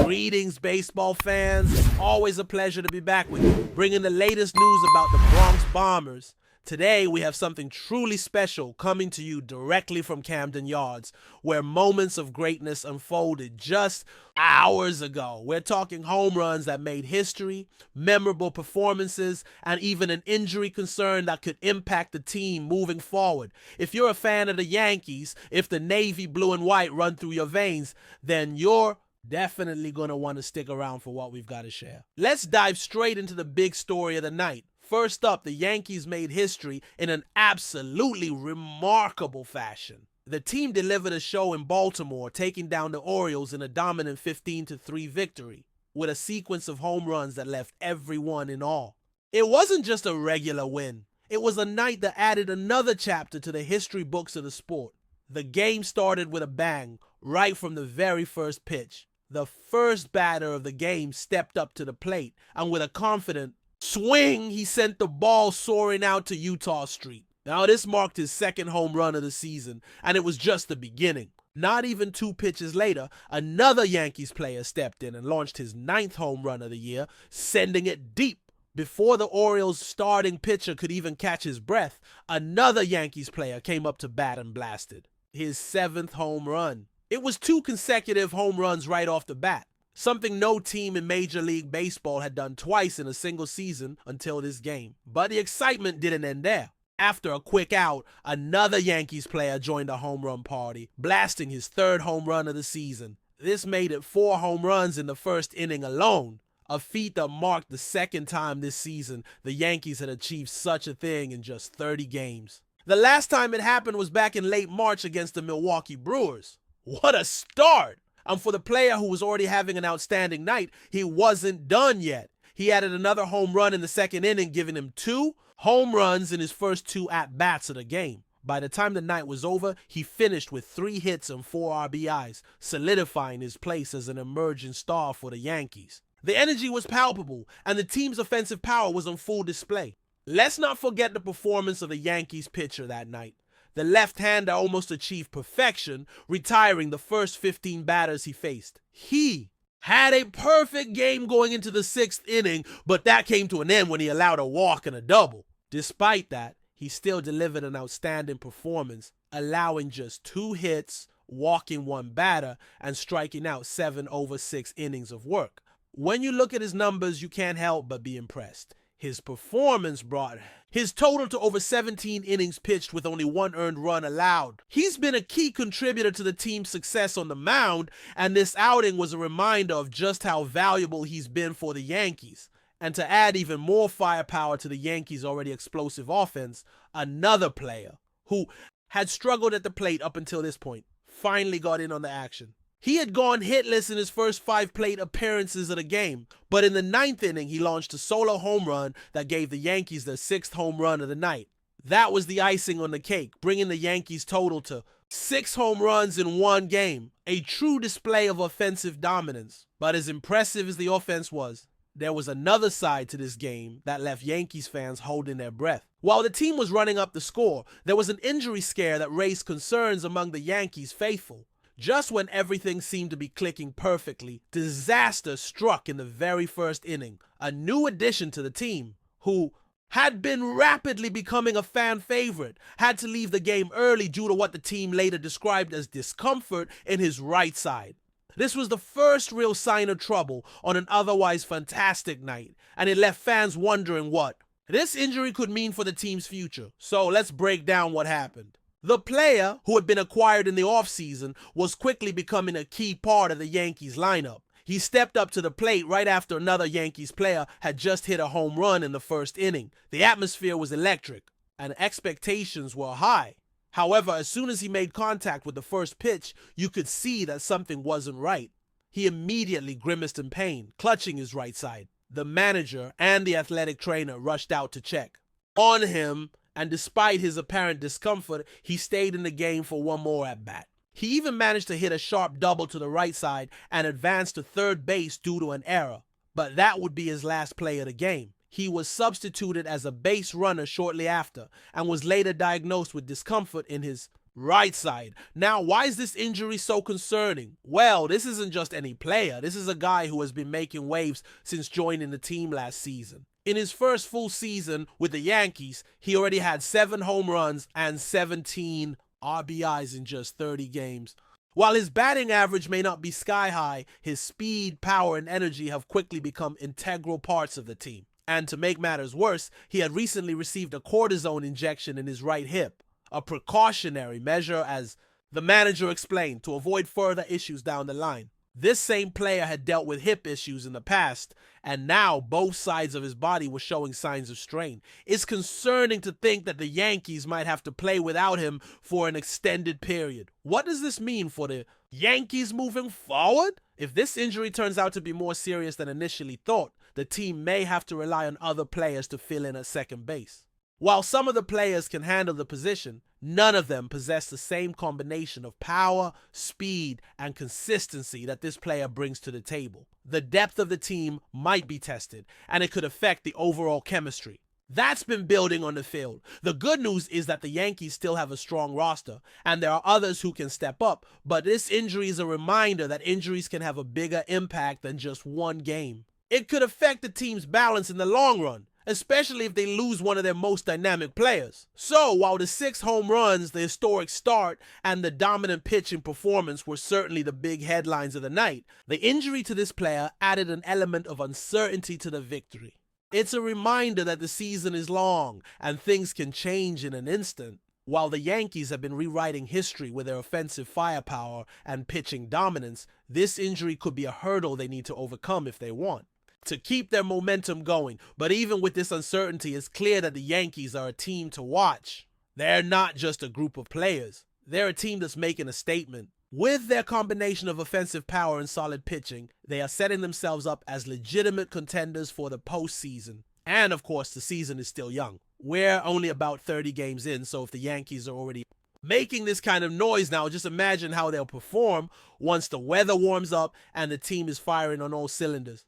Greetings, baseball fans. It's always a pleasure to be back with you, bringing the latest news about the Bronx Bombers. Today, we have something truly special coming to you directly from Camden Yards, where moments of greatness unfolded just hours ago. We're talking home runs that made history, memorable performances, and even an injury concern that could impact the team moving forward. If you're a fan of the Yankees, if the navy blue and white run through your veins, then you're definitely going to want to stick around for what we've got to share. Let's dive straight into the big story of the night. First up, the Yankees made history in an absolutely remarkable fashion. The team delivered a show in Baltimore, taking down the Orioles in a dominant 15-3 victory, with a sequence of home runs that left everyone in awe. It wasn't just a regular win. It was a night that added another chapter to the history books of the sport. The game started with a bang, right from the very first pitch. The first batter of the game stepped up to the plate, and with a confident swing, he sent the ball soaring out to Utah Street. Now, this marked his second home run of the season, and it was just the beginning. Not even 2 pitches later, another Yankees player stepped in and launched his 9th home run of the year, sending it deep. Before the Orioles' starting pitcher could even catch his breath, another Yankees player came up to bat and blasted his 7th home run. It was 2 consecutive home runs right off the bat, something no team in Major League Baseball had done twice in a single season until this game. But the excitement didn't end there. After a quick out, another Yankees player joined the home run party, blasting his 3rd home run of the season. This made it 4 home runs in the first inning alone, a feat that marked the 2nd time this season the Yankees had achieved such a thing in just 30 games. The last time it happened was back in late March against the Milwaukee Brewers. What a start! And for the player who was already having an outstanding night, he wasn't done yet. He added another home run in the 2nd inning, giving him 2 home runs in his first 2 at-bats of the game. By the time the night was over, he finished with 3 hits and 4 RBIs, solidifying his place as an emerging star for the Yankees. The energy was palpable, and the team's offensive power was on full display. Let's not forget the performance of the Yankees pitcher that night. The left-hander almost achieved perfection, retiring the first 15 batters he faced. He had a perfect game going into the 6th inning, but that came to an end when he allowed a walk and a double. Despite that, he still delivered an outstanding performance, allowing just 2 hits, walking 1 batter, and striking out 7 over 6 innings of work. When you look at his numbers, you can't help but be impressed. His performance brought his total to over 17 innings pitched with only 1 earned run allowed. He's been a key contributor to the team's success on the mound, and this outing was a reminder of just how valuable he's been for the Yankees. And to add even more firepower to the Yankees' already explosive offense, another player who had struggled at the plate up until this point finally got in on the action. He had gone hitless in his first 5 plate appearances of the game, but in the 9th inning, he launched a solo home run that gave the Yankees their 6th home run of the night. That was the icing on the cake, bringing the Yankees' total to 6 home runs in 1 game, a true display of offensive dominance. But as impressive as the offense was, there was another side to this game that left Yankees fans holding their breath. While the team was running up the score, there was an injury scare that raised concerns among the Yankees faithful. Just when everything seemed to be clicking perfectly, disaster struck in the very first inning. A new addition to the team, who had been rapidly becoming a fan favorite, had to leave the game early due to what the team later described as discomfort in his right side. This was the first real sign of trouble on an otherwise fantastic night, and it left fans wondering what this injury could mean for the team's future. So let's break down what happened. The player, who had been acquired in the offseason, was quickly becoming a key part of the Yankees lineup. He stepped up to the plate right after another Yankees player had just hit a home run in the first inning. The atmosphere was electric, and expectations were high. However, as soon as he made contact with the first pitch, you could see that something wasn't right. He immediately grimaced in pain, clutching his right side. The manager and the athletic trainer rushed out to check on him, and despite his apparent discomfort, he stayed in the game for 1 more at-bat. He even managed to hit a sharp double to the right side and advance to third base due to an error. But that would be his last play of the game. He was substituted as a base runner shortly after and was later diagnosed with discomfort in his Right side. Now, why is this injury so concerning? Well, this isn't just any player. This is a guy who has been making waves since joining the team last season. In his first full season with the Yankees, he already had 7 home runs and 17 RBIs in just 30 games. While his batting average may not be sky high, his speed, power, and energy have quickly become integral parts of the team. And to make matters worse, he had recently received a cortisone injection in his right hip, a precautionary measure, as the manager explained, to avoid further issues down the line. This same player had dealt with hip issues in the past, and now both sides of his body were showing signs of strain. It's concerning to think that the Yankees might have to play without him for an extended period. What does this mean for the Yankees moving forward? If this injury turns out to be more serious than initially thought, the team may have to rely on other players to fill in at second base. While some of the players can handle the position, none of them possess the same combination of power, speed, and consistency that this player brings to the table. The depth of the team might be tested, and it could affect the overall chemistry. That's been building on the field. The good news is that the Yankees still have a strong roster, and there are others who can step up, but this injury is a reminder that injuries can have a bigger impact than just one game. It could affect the team's balance in the long run, especially if they lose one of their most dynamic players. So, while the 6 home runs, the historic start, and the dominant pitching performance were certainly the big headlines of the night, the injury to this player added an element of uncertainty to the victory. It's a reminder that the season is long, and things can change in an instant. While the Yankees have been rewriting history with their offensive firepower and pitching dominance, this injury could be a hurdle they need to overcome if they want to keep their momentum going. But even with this uncertainty, it's clear that the Yankees are a team to watch. They're not just a group of players. They're a team that's making a statement. With their combination of offensive power and solid pitching, they are setting themselves up as legitimate contenders for the postseason. And of course, the season is still young. We're only about 30 games in, so if the Yankees are already making this kind of noise now, just imagine how they'll perform once the weather warms up and the team is firing on all cylinders.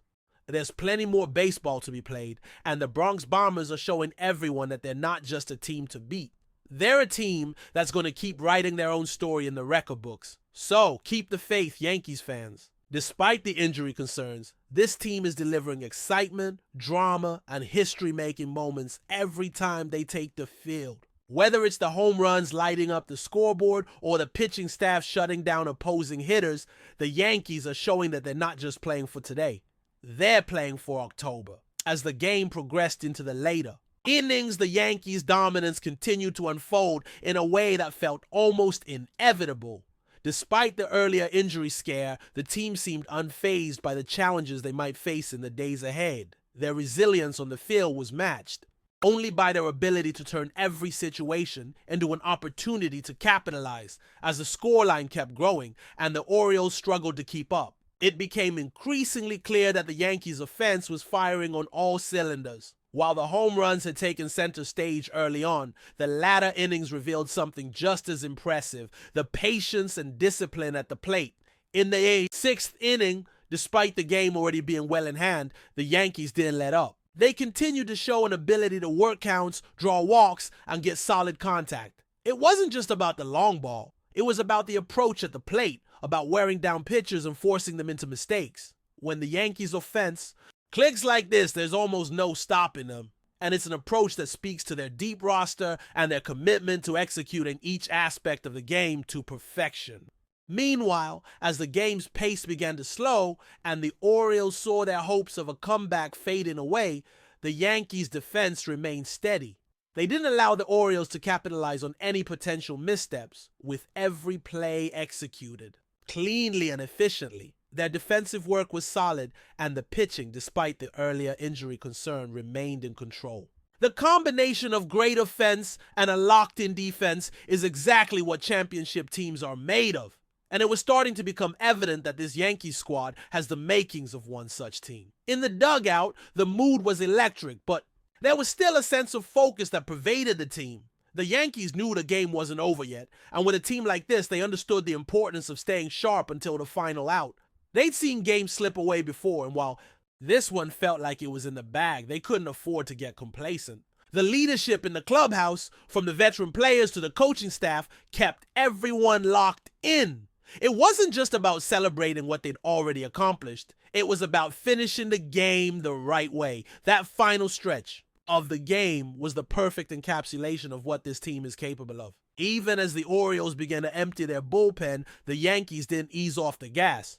There's plenty more baseball to be played, and the Bronx Bombers are showing everyone that they're not just a team to beat. They're a team that's going to keep writing their own story in the record books. So, keep the faith, Yankees fans. Despite the injury concerns, this team is delivering excitement, drama, and history-making moments every time they take the field. Whether it's the home runs lighting up the scoreboard or the pitching staff shutting down opposing hitters, the Yankees are showing that they're not just playing for today. They're playing for October. As the game progressed into the later innings, the Yankees' dominance continued to unfold in a way that felt almost inevitable. Despite the earlier injury scare, the team seemed unfazed by the challenges they might face in the days ahead. Their resilience on the field was matched only by their ability to turn every situation into an opportunity to capitalize. As the scoreline kept growing and the Orioles struggled to keep up, it became increasingly clear that the Yankees' offense was firing on all cylinders. While the home runs had taken center stage early on, the latter innings revealed something just as impressive: the patience and discipline at the plate. In the 6th inning, despite the game already being well in hand, the Yankees didn't let up. They continued to show an ability to work counts, draw walks, and get solid contact. It wasn't just about the long ball. It was about the approach at the plate, about wearing down pitchers and forcing them into mistakes. When the Yankees' offense clicks like this, there's almost no stopping them. And it's an approach that speaks to their deep roster and their commitment to executing each aspect of the game to perfection. Meanwhile, as the game's pace began to slow and the Orioles saw their hopes of a comeback fading away, the Yankees' defense remained steady. They didn't allow the Orioles to capitalize on any potential missteps, with every play executed cleanly and efficiently. Their defensive work was solid, and the pitching, despite the earlier injury concern, remained in control. The combination of great offense and a locked-in defense is exactly what championship teams are made of. And it was starting to become evident that this Yankees squad has the makings of one such team. In the dugout, the mood was electric, but there was still a sense of focus that pervaded the team. The Yankees knew the game wasn't over yet, and with a team like this, they understood the importance of staying sharp until the final out. They'd seen games slip away before, and while this one felt like it was in the bag, they couldn't afford to get complacent. The leadership in the clubhouse, from the veteran players to the coaching staff, kept everyone locked in. It wasn't just about celebrating what they'd already accomplished. It was about finishing the game the right way. That final stretch of the game was the perfect encapsulation of what this team is capable of. Even as the Orioles began to empty their bullpen, the Yankees didn't ease off the gas.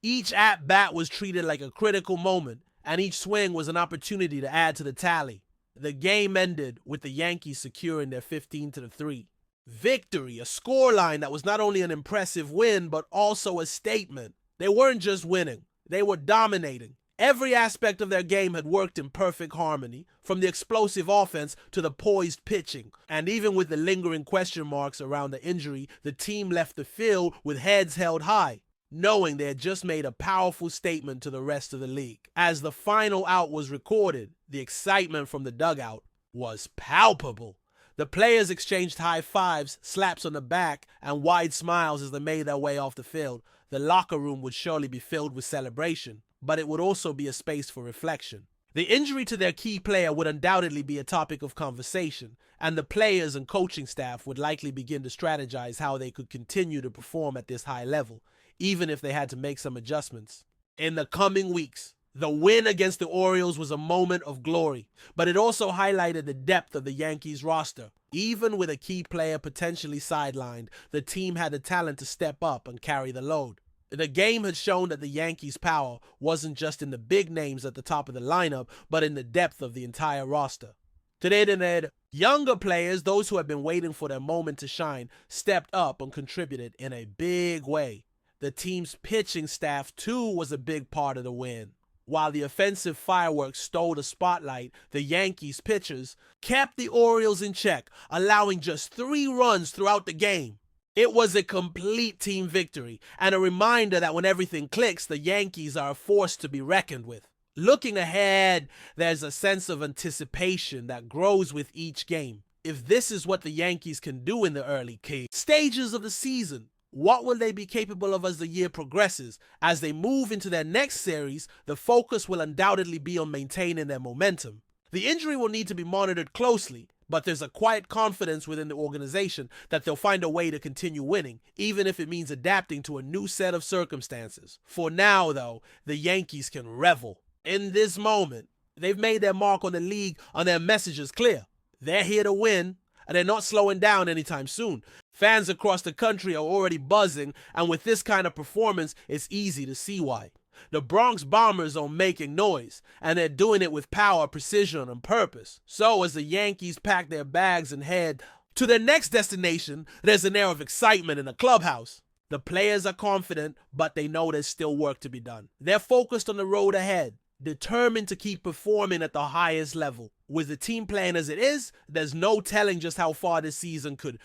Each at-bat was treated like a critical moment, and each swing was an opportunity to add to the tally. The game ended with the Yankees securing their 15-3 victory, a scoreline that was not only an impressive win, but also a statement. They weren't just winning, they were dominating. Every aspect of their game had worked in perfect harmony, from the explosive offense to the poised pitching. And even with the lingering question marks around the injury, the team left the field with heads held high, knowing they had just made a powerful statement to the rest of the league. As the final out was recorded, the excitement from the dugout was palpable. The players exchanged high fives, slaps on the back, and wide smiles as they made their way off the field. The locker room would surely be filled with celebration, but it would also be a space for reflection. The injury to their key player would undoubtedly be a topic of conversation, and the players and coaching staff would likely begin to strategize how they could continue to perform at this high level, even if they had to make some adjustments. In the coming weeks, the win against the Orioles was a moment of glory, but it also highlighted the depth of the Yankees roster. Even with a key player potentially sidelined, the team had the talent to step up and carry the load. The game had shown that the Yankees' power wasn't just in the big names at the top of the lineup, but in the depth of the entire roster. Today, younger players, those who had been waiting for their moment to shine, stepped up and contributed in a big way. The team's pitching staff, too, was a big part of the win. While the offensive fireworks stole the spotlight, the Yankees pitchers kept the Orioles in check, allowing just 3 runs throughout the game. It was a complete team victory, and a reminder that when everything clicks, the Yankees are a force to be reckoned with. Looking ahead, there's a sense of anticipation that grows with each game. If this is what the Yankees can do in the early key stages of the season, what will they be capable of as the year progresses? As they move into their next series, the focus will undoubtedly be on maintaining their momentum. The injury will need to be monitored closely, but there's a quiet confidence within the organization that they'll find a way to continue winning, even if it means adapting to a new set of circumstances. For now, though, the Yankees can revel. In this moment, they've made their mark on the league, and their message is clear. They're here to win, and they're not slowing down anytime soon. Fans across the country are already buzzing, and with this kind of performance, it's easy to see why. The Bronx Bombers are making noise, and they're doing it with power, precision, and purpose. So as the Yankees pack their bags and head to their next destination, there's an air of excitement in the clubhouse. The players are confident, but they know there's still work to be done. They're focused on the road ahead, determined to keep performing at the highest level. With the team playing as it is, there's no telling just how far this season could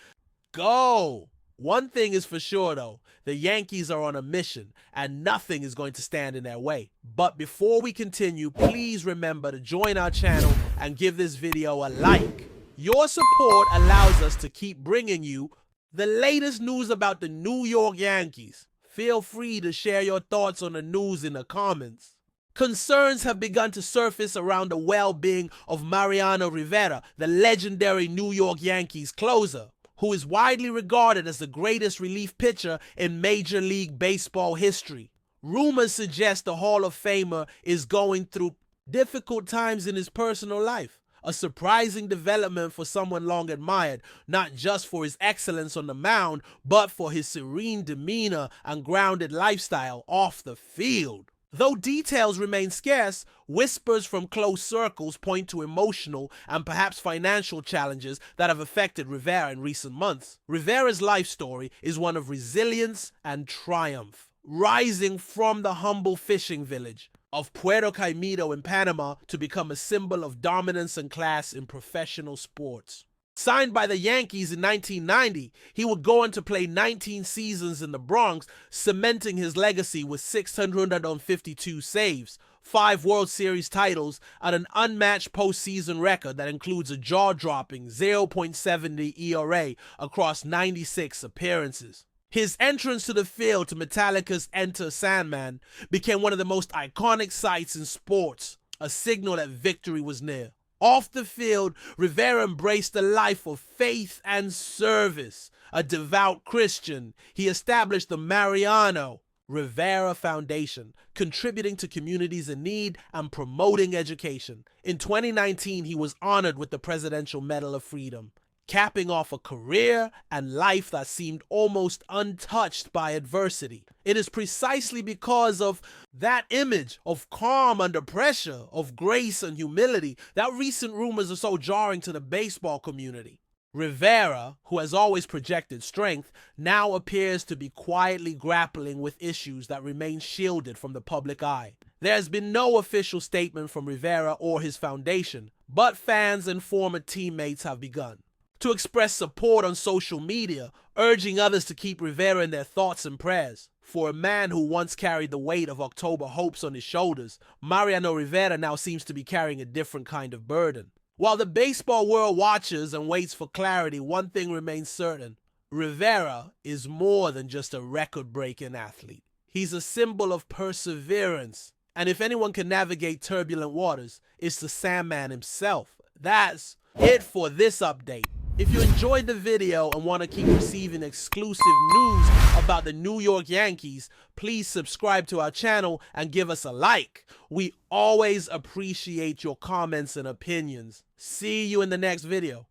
go. One thing is for sure, though, the Yankees are on a mission, and nothing is going to stand in their way. But before we continue, please remember to join our channel and give this video a like. Your support allows us to keep bringing you the latest news about the New York Yankees. Feel free to share your thoughts on the news in the comments. Concerns have begun to surface around the well-being of Mariano Rivera, the legendary New York Yankees closer, who is widely regarded as the greatest relief pitcher in Major League Baseball history. Rumors suggest the Hall of Famer is going through difficult times in his personal life, a surprising development for someone long admired, not just for his excellence on the mound, but for his serene demeanor and grounded lifestyle off the field. Though details remain scarce, whispers from close circles point to emotional and perhaps financial challenges that have affected Rivera in recent months. Rivera's life story is one of resilience and triumph, rising from the humble fishing village of Puerto Caimito in Panama to become a symbol of dominance and class in professional sports. Signed by the Yankees in 1990, he would go on to play 19 seasons in the Bronx, cementing his legacy with 652 saves, 5 World Series titles, and an unmatched postseason record that includes a jaw-dropping 0.70 ERA across 96 appearances. His entrance to the field to Metallica's Enter Sandman became one of the most iconic sights in sports, a signal that victory was near. Off the field, Rivera embraced a life of faith and service. A devout Christian, he established the Mariano Rivera Foundation, contributing to communities in need and promoting education. In 2019, he was honored with the Presidential Medal of Freedom, capping off a career and life that seemed almost untouched by adversity. It is precisely because of that image of calm under pressure, of grace and humility, that recent rumors are so jarring to the baseball community. Rivera, who has always projected strength, now appears to be quietly grappling with issues that remain shielded from the public eye. There has been no official statement from Rivera or his foundation, but fans and former teammates have begun to express support on social media, urging others to keep Rivera in their thoughts and prayers. For a man who once carried the weight of October hopes on his shoulders, Mariano Rivera now seems to be carrying a different kind of burden. While the baseball world watches and waits for clarity, one thing remains certain. Rivera is more than just a record-breaking athlete. He's a symbol of perseverance. And if anyone can navigate turbulent waters, it's the Sandman himself. That's it for this update. If you enjoyed the video and want to keep receiving exclusive news about the New York Yankees, please subscribe to our channel and give us a like. We always appreciate your comments and opinions. See you in the next video.